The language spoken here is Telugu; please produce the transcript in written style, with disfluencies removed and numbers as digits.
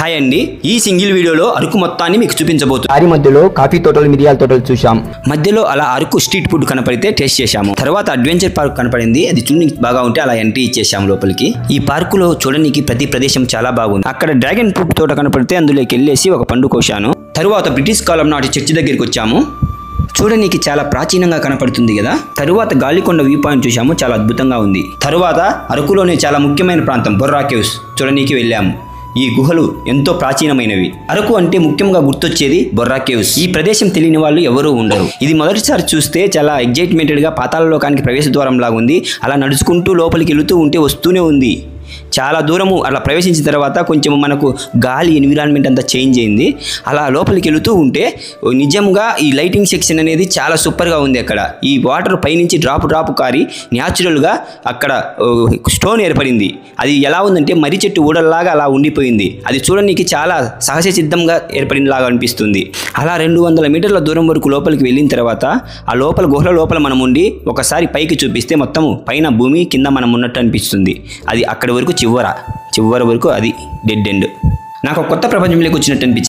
హాయ్ అండి, ఈ సింగిల్ వీడియోలో అరకు మొత్తాన్ని మీకు చూపించబోతున్నాను. దారి మధ్యలో కాఫీ తోటలు, మిరియాల తోటలు చూశాం. మధ్యలో అలా అరకు స్ట్రీట్ ఫుడ్ కనపడితే టేస్ట్ చేశాము. తర్వాత అడ్వెంచర్ పార్క్ కనపడింది, అది చూడడానికి బాగా ఉంటే అలా ఎంట్రీ ఇచ్చేసాము లోపలికి. ఈ పార్కులో చూడడానికి ప్రతి ప్రదేశం చాలా బాగుంది. అక్కడ డ్రాగన్ ఫ్రూట్ తోట కనపడితే అందులోకి వెళ్ళేసి ఒక పండు కోశాను. తరువాత బ్రిటిష్ కాలం నాటి చర్చి దగ్గరికి వచ్చాము. చూడడానికి చాలా ప్రాచీనంగా కనపడుతుంది కదా. తరువాత గాలికొండ వ్యూ పాయింట్ చూసాము, చాలా అద్భుతంగా ఉంది. తరువాత అరకులోనే చాలా ముఖ్యమైన ప్రాంతం బొర్రా కేవ్స్ చూడడానికి వెళ్ళాము. ఈ గుహలు ఎంతో ప్రాచీనమైనవి. అరకు అంటే ముఖ్యంగా గుర్తొచ్చేది బొర్రా కేవ్స్. ఈ ప్రదేశం తెలియని వాళ్ళు ఎవరూ ఉండరు. ఇది మొదటిసారి చూస్తే చాలా ఎగ్జైట్మెంటెడ్ గా పాతాళ లోకానికి ప్రవేశ ద్వారం లాగా ఉంది. అలా నడుచుకుంటూ లోపలికి వెళుతూ ఉంటే వస్తూనే ఉంది. చాలా దూరము అలా ప్రవేశించిన తర్వాత కొంచెం మనకు గాలి ఎన్విరాన్మెంట్ అంతా చేంజ్ అయింది. అలా లోపలికి వెళుతూ ఉంటే నిజంగా ఈ లైటింగ్ సెక్షన్ అనేది చాలా సూపర్గా ఉంది. అక్కడ ఈ వాటర్ పైనుంచి డ్రాప్ కారి న్యాచురల్గా అక్కడ స్టోన్ ఏర్పడింది. అది ఎలా ఉందంటే మర్రి చెట్టు ఊడల్లాగా అలా ఉండిపోయింది. అది చూడడానికి చాలా సహజ సిద్ధంగా ఏర్పడినలాగా అనిపిస్తుంది. అలా 200 మీటర్ల దూరం వరకు లోపలికి వెళ్ళిన తర్వాత ఆ లోపల గుహల లోపల మనం ఉండి ఒకసారి పైకి చూపిస్తే మొత్తం పైన భూమి కింద మనం ఉన్నట్టు అనిపిస్తుంది. అది అక్కడి వరకు చివర వరకు అది డెడ్ ఎండ్. నాకు కొత్త ప్రపంచంలోకి వచ్చినట్టు అనిపించింది.